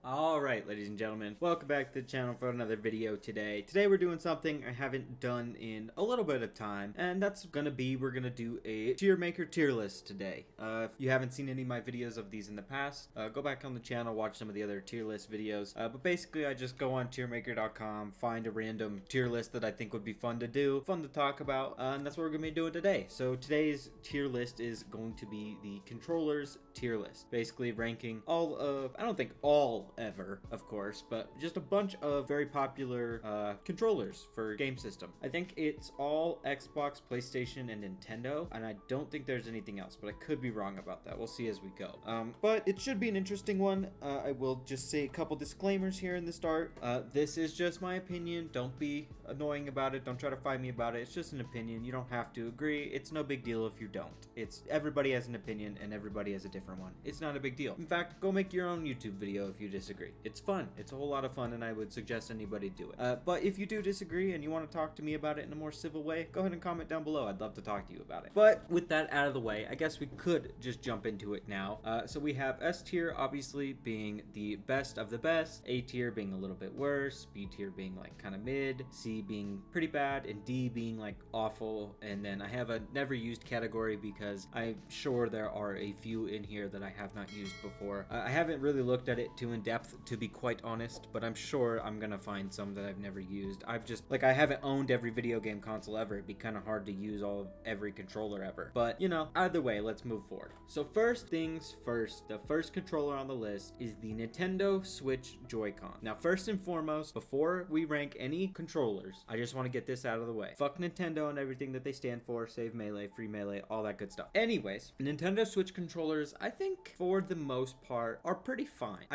Alright, ladies and gentlemen, welcome back to the channel for another video today. Today we're doing something I haven't done in a little bit of time, and that's gonna be, we're gonna do a tier maker tier list today. If you haven't seen any of my videos of these in the past, go back on the channel, watch some of the other tier list videos. But basically I just go on tiermaker.com, find a random tier list that I think would be fun to do, fun to talk about, and that's what we're gonna be doing today. So today's tier list is going to be the controllers tier list. Basically ranking all of, I don't think all ever, of course, but just a bunch of very popular controllers for game system. I think it's all Xbox, PlayStation, and Nintendo, and I don't think there's anything else, but I could be wrong about that. We'll see as we go. But it should be an interesting one. I will just say a couple disclaimers here in the start. This is just my opinion. Don't be annoying about it. Don't try to fight me about it. It's just an opinion. You don't have to agree. It's no big deal if you don't. It's everybody has an opinion and everybody has a different one. It's not a big deal. In fact, go make your own YouTube video if you disagree. It's fun. It's a whole lot of fun, and I would suggest anybody do it. But if you do disagree and you want to talk to me about it in a more civil way, go ahead and comment down below. I'd love to talk to you about it. But with that out of the way, I guess we could just jump into it now. So we have S tier obviously being the best of the best, A tier being a little bit worse, B tier being like kind of mid, C being pretty bad, and D being like awful. And then I have a never used category because I'm sure there are a few in here that I have not used before. I haven't really looked at it too in depth, to be quite honest, but I'm sure I'm gonna find some that I've never used. I've just, like, I haven't owned every video game console ever. It'd be kind of hard to use every controller ever. But, you know, either way, let's move forward. So first things first, the first controller on the list is the Nintendo Switch Joy-Con. Now, first and foremost, before we rank any controllers, I just want to get this out of the way. Fuck Nintendo and everything that they stand for, save Melee, free Melee, all that good stuff. Anyways, Nintendo Switch controllers, I think, for the most part, are pretty fine.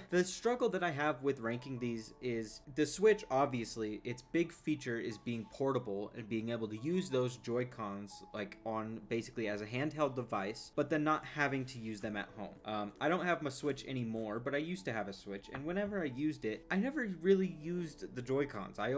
The struggle that I have with ranking these is the Switch, obviously, its big feature is being portable and being able to use those Joy-Cons like on basically as a handheld device, but then not having to use them at home. I don't have my Switch anymore, but I used to have a Switch, and whenever I used it, I never really used the Joy-Cons. I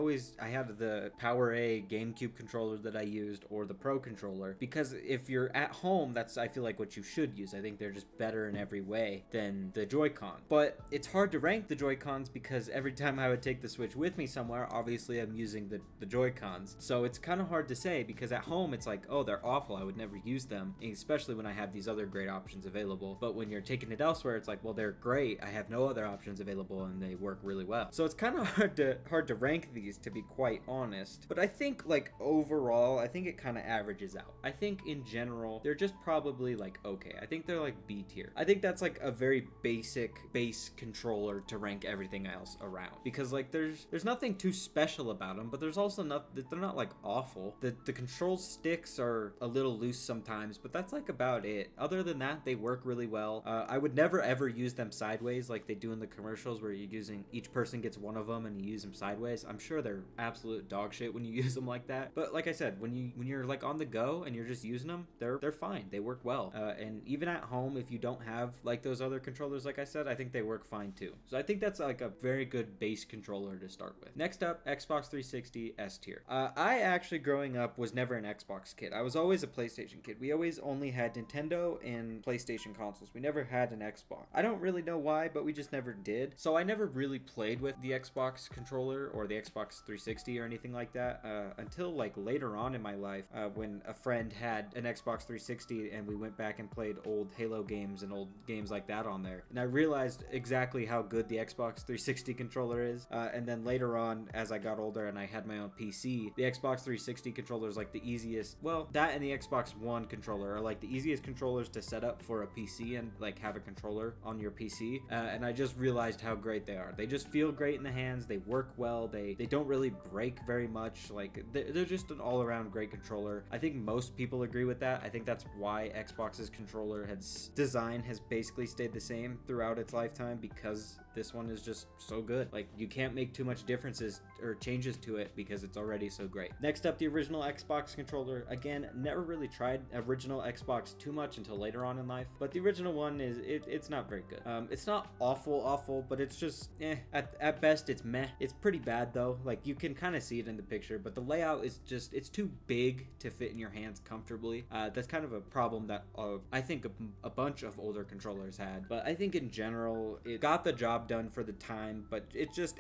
had the Power A GameCube controller that I used, or the Pro controller, because if you're at home, that's, I feel like, what you should use. I think they're just better in every way than the Joy-Con. But it's hard to rank the Joy-Cons because every time I would take the Switch with me somewhere, obviously I'm using the Joy-Cons. So it's kind of hard to say because at home it's like, oh, they're awful, I would never use them, especially when I have these other great options available. But when you're taking it elsewhere, it's like, well, they're great, I have no other options available and they work really well. So it's kind of hard to rank these, to be quite honest. But I think, like, overall, I think it kind of averages out. I think in general, they're just probably like okay. I think they're like B tier. I think that's like a very basic base controller to rank everything else around, because like there's nothing too special about them, but there's also they're not like awful. The control sticks are a little loose sometimes, but that's like about it. Other than that, they work really well. I would never ever use them sideways like they do in the commercials where you're using, each person gets one of them and you use them sideways. I'm sure they're absolute dog shit when you use them like that, but like I said, when you're like on the go and you're just using them, they're fine. They work well. And even at home, if you don't have like those other controllers, like I said, I think they work fine too. So I think that's like a very good base controller to start with. Next up, Xbox 360 S tier. I actually, growing up, was never an Xbox kid. I was always a PlayStation kid. We always only had Nintendo and PlayStation consoles. We never had an Xbox. I don't really know why, but we just never did. So I never really played with the Xbox controller or the Xbox 360 or anything like that until like later on in my life when a friend had an Xbox 360 and we went back and played old Halo games and old games like that on there. And I realized exactly how good the Xbox 360 controller is. And then later on, as I got older and I had my own PC, the Xbox 360 controller is like the easiest. Well, that and the Xbox One controller are like the easiest controllers to set up for a PC and like have a controller on your PC. And I just realized how great they are. They just feel great in the hands. They work well. They don't really break very much. Like they're just an all-around great controller. I think most people agree with that. I think that's why Xbox's controller design has basically stayed the same throughout its lifetime, because this one is just so good. Like, you can't make too much differences or changes to it because it's already so great. Next up, the original Xbox controller. Again, never really tried original Xbox too much until later on in life, but the original one it's not very good. It's not awful, but it's just at best it's meh. It's pretty bad though. Like, you can kind of see it in the picture, but the layout is just, it's too big to fit in your hands comfortably. That's kind of a problem that I think a bunch of older controllers had, but I think in general it got the job job done for the time, but it just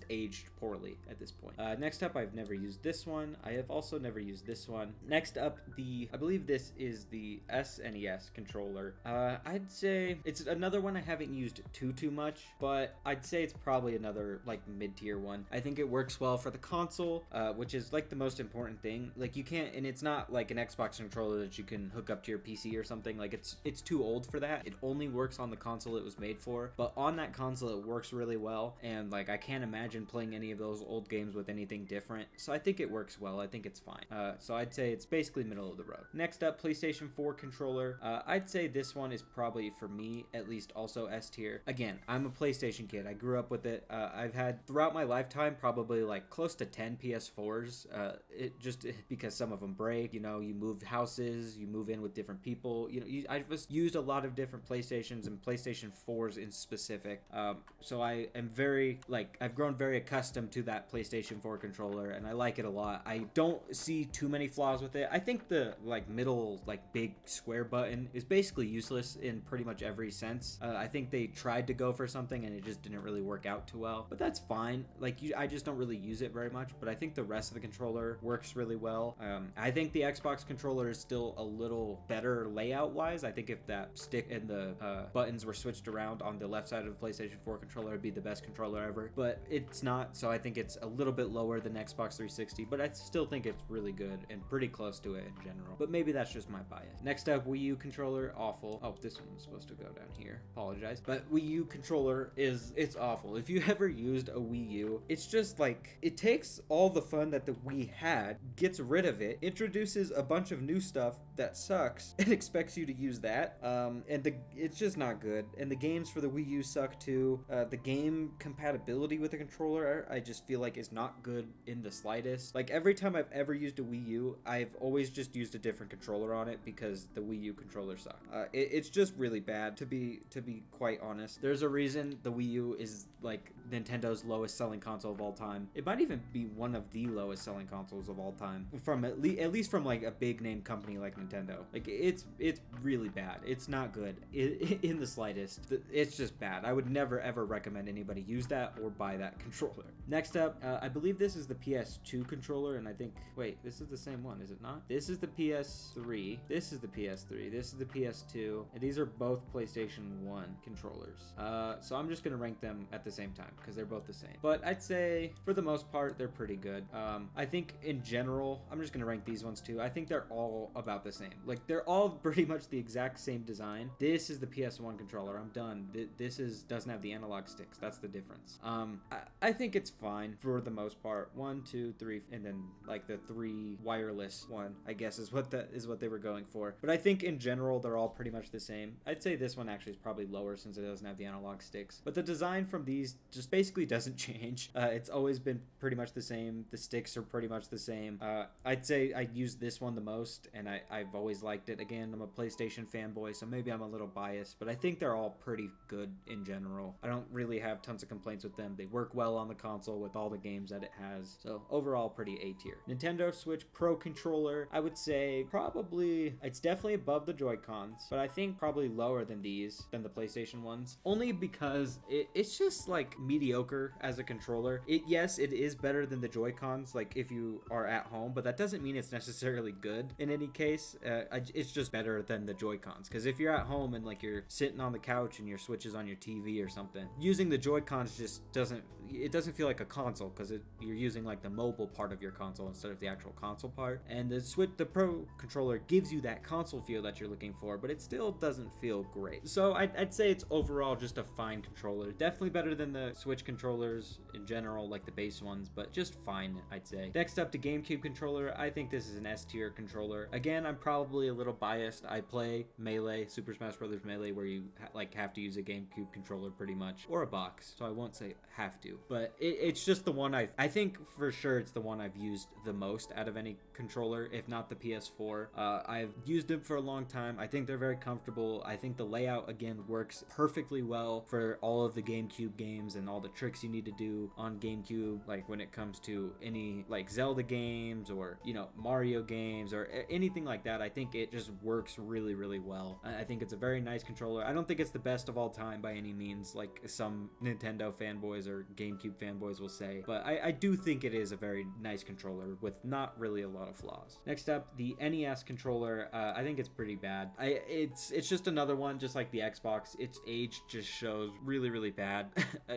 aged poorly at this point. Next up, I've never used this one. I have also never used this one. Next up, I believe this is the SNES controller. I'd say it's another one I haven't used too much, but I'd say it's probably another like mid-tier one. I think it works well for the console, which is like the most important thing. Like you can't, and it's not like an Xbox controller that you can hook up to your PC or something. Like it's too old for that. It only works on the console it was made for, but on that console it works really well, and like I can't imagine playing any of those old games with anything different, so I think it works well. I think it's fine. So I'd say it's basically middle of the road. Next up, PlayStation 4 controller. I'd say this one is probably, for me at least, also S tier. Again, I'm a PlayStation kid. I grew up with it. I've had throughout my lifetime probably like close to 10 PS4s. It just because some of them break, you know, you move houses, you move in with different people, you know, I've just used a lot of different PlayStations and PlayStation 4s in specific. So I am very, like, I've grown very accustomed to that PlayStation 4 controller, and I like it a lot. I don't see too many flaws with it. I think the like middle, like big square button is basically useless in pretty much every sense. I think they tried to go for something and it just didn't really work out too well, but that's fine. Like I just don't really use it very much, but I think the rest of the controller works really well. I think the Xbox controller is still a little better layout wise. I think if that stick and the buttons were switched around on the left side of the PlayStation 4 controller, it'd be the best controller ever, but it's not, so I think it's a little bit lower than Xbox 360, but I still think it's really good and pretty close to it in general, but maybe that's just my bias. Next up, Wii U controller, awful. Oh, this one was supposed to go down here, apologize, but Wii U controller it's awful. If you ever used a Wii U, it's just like, it takes all the fun that the Wii had, gets rid of it, introduces a bunch of new stuff that sucks, and expects you to use that, and it's just not good, and the games for the Wii U suck too. The game compatibility with the controller, I just feel like is not good in the slightest. Like every time I've ever used a Wii U, I've always just used a different controller on it because the Wii U controller sucked. It's just really bad, to be quite honest. There's a reason the Wii U is like Nintendo's lowest selling console of all time. It might even be one of the lowest selling consoles of all time, from at least from like a big name company like Nintendo. Like it's really bad. It's not good in the slightest. It's just bad. I would never ever recommend anybody use that or buy that controller. Next up, I believe this is the PS2 controller, and I think, wait, this is the same one, is it not? This is the PS3, this is the PS3, this is the PS2, and these are both PlayStation 1 controllers. So I'm just gonna rank them at the same time because they're both the same. But I'd say for the most part they're pretty good. I think in general, I'm just gonna rank these ones too. I think they're all about the same. Like they're all pretty much the exact same design. This is the PS1 controller. I'm done. This doesn't have the analog sticks. That's the difference. I think it's fine for the most part. 1, 2, 3, and then like the 3 wireless one, I guess is what they were going for. But I think in general they're all pretty much the same. I'd say this one actually is probably lower since it doesn't have the analog sticks. But the design from these just basically doesn't change. It's always been pretty much the same. The sticks are pretty much the same. I'd say I use this one the most, and I've always liked it. Again, I'm a PlayStation fanboy, so maybe I'm a little biased, but I think they're all pretty good in general. I don't really have tons of complaints with them. They work well on the console with all the games that it has. So overall, pretty A tier. Nintendo Switch Pro controller, I would say probably, it's definitely above the Joy-Cons, but I think probably lower than the PlayStation ones, only because it's just like mediocre as a controller. Yes, it is better than the Joy-Cons, like if you are at home, but that doesn't mean it's necessarily good in any case. It's just better than the Joy-Cons, because if you're at home and like you're sitting on the couch and your Switch is on your TV or something, using the Joy-Cons just doesn't feel like a console, because you're using like the mobile part of your console instead of the actual console part. And the Pro controller gives you that console feel that you're looking for, but it still doesn't feel great. So I'd say it's overall just a fine controller. Definitely better than the Switch controllers in general, like the base ones, but just fine, I'd say. Next up, the GameCube controller. I think this is an S tier controller. Again, I'm probably a little biased. I play Melee, Super Smash Bros. Melee, where you have to use a GameCube controller pretty much, or a box, so I won't say have to. but it's just the one I think for sure it's the one I've used the most out of any controller, if not the PS4. I've used them for a long time. I think they're very comfortable. I think the layout again works perfectly well for all of the GameCube games and all the tricks you need to do on GameCube, like when it comes to any like Zelda games or, you know, Mario games or anything like that. I think it just works really, really well. I think it's a very nice controller. I don't think it's the best of all time by any means, like some Nintendo fanboys or GameCube fanboys will say, but I do think it is a very nice controller with not really a lot of flaws. Next up, the NES controller. I think it's pretty bad. It's just another one, just like the Xbox. Its age just shows really, really bad.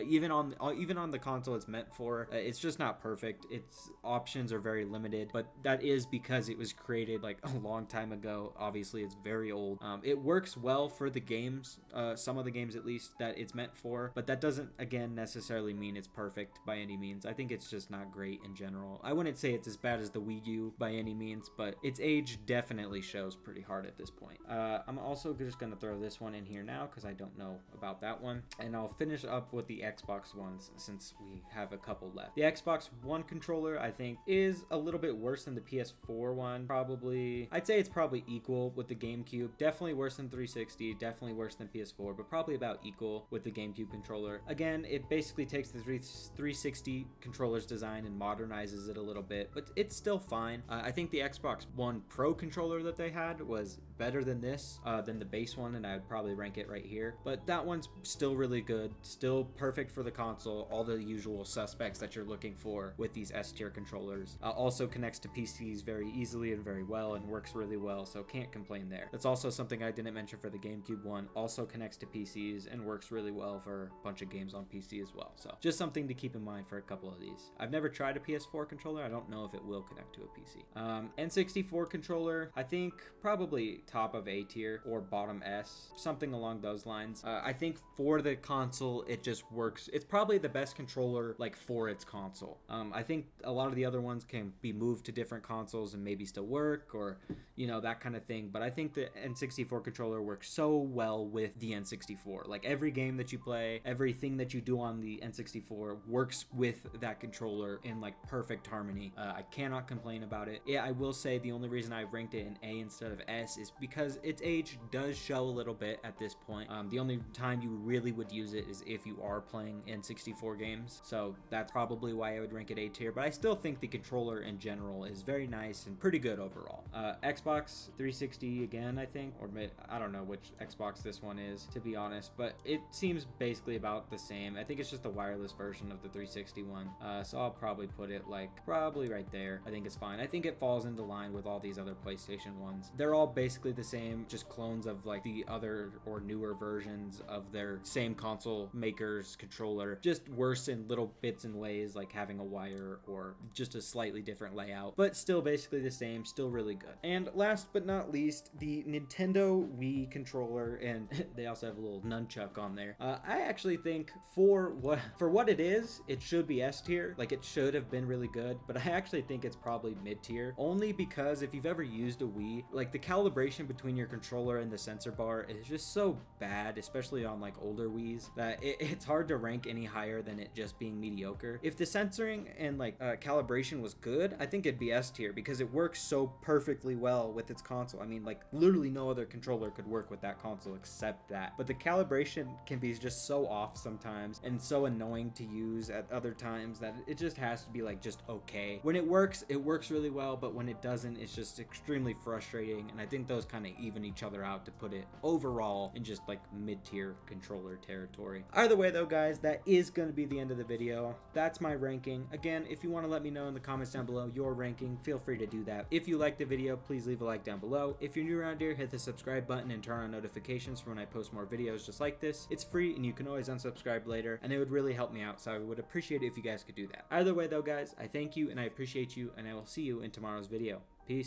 Even on the console it's meant for, it's just not perfect. Its options are very limited, but that is because it was created like a long time ago. Obviously, it's very old. It works well for the games, some of the games at least, that it's meant for, but that doesn't again necessarily mean it's perfect by any means. I think it's just not great in general. I wouldn't say it's as bad as the Wii U by any means, but its age definitely shows pretty hard at this point. I'm also just going to throw this one in here now because I don't know about that one, and I'll finish up with the Xbox ones since we have a couple left. The Xbox One controller I think is a little bit worse than the PS4 one. Probably, I'd say it's probably equal with the GameCube. Definitely worse than 360, definitely worse than PS4, but probably about equal with the GameCube controller. Again, it basically takes the 360 controller's design and modernizes it a little bit, but it's still fine. I think the Xbox One Pro controller that they had was better than this, than the base one, and I would probably rank it right here. But that one's still really good, still perfect for the console, all the usual suspects that you're looking for with these S-tier controllers. Also connects to PCs very easily and very well and works really well, so can't complain there. That's also something I didn't mention for the GameCube one, also connects to PCs and works really well for a bunch of games on PC as well. So just something to keep in mind for a couple of these. I've never tried a PS4 controller. I don't know if it will connect to a PC. N64 controller, I think probably top of A tier or bottom S, something along those lines. I think for the console, it just works. It's probably the best controller like for its console. I think a lot of the other ones can be moved to different consoles and maybe still work, or you know, that kind of thing, but I think the N64 controller works so well with the N64. Like every game that you play, everything that you do on the N64 works with that controller in like perfect harmony. I cannot complain about it. Yeah, I will say the only reason I ranked it in A instead of S is because its age does show a little bit at this point. The only time you really would use it is if you are playing N64 games, so that's probably why I would rank it A tier, but I still think the controller in general is very nice and pretty good overall. Xbox 360 again, I think, or I don't know which Xbox this one is, to be honest, but it seems basically about the same. I think it's just the wireless version of the 360 one, so I'll probably put it like probably right there. I think it's fine. I think it falls into line with all these other PlayStation ones. They're all basically the same, just clones of like the other or newer versions of their same console maker's controller, just worse in little bits and ways, like having a wire or just a slightly different layout, but still basically the same, still really good. And last but not least, the Nintendo Wii controller, and they also have a little nunchuck on there. I actually think for what it is, it should be S tier. Like it should have been really good, but I actually think it's probably mid tier, only because if you've ever used a Wii, like the calibration between your controller and the sensor bar is just so bad, especially on like older Wiis, that it's hard to rank any higher than it just being mediocre. If the censoring and like calibration was good, I think it'd be S tier because it works so perfectly well with its console. I mean, like literally no other controller could work with that console except that. But the calibration can be just so off sometimes and so annoying to use at other times that it just has to be like just okay. When it works really well, but when it doesn't, it's just extremely frustrating, and I think those kind of even each other out to put it overall in just like mid-tier controller territory. Either way though, guys, that is going to be the end of the video. That's my ranking. Again, if you want to let me know in the comments down below your ranking, feel free to do that. If you liked the video, please leave a like down below. If you're new around here, hit the subscribe button and turn on notifications for when I post more videos just like this. It's free and you can always unsubscribe later, and it would really help me out, so I would appreciate it if you guys could do that. Either way though, guys, I thank you and I appreciate you, and I will see you in tomorrow's video. Peace.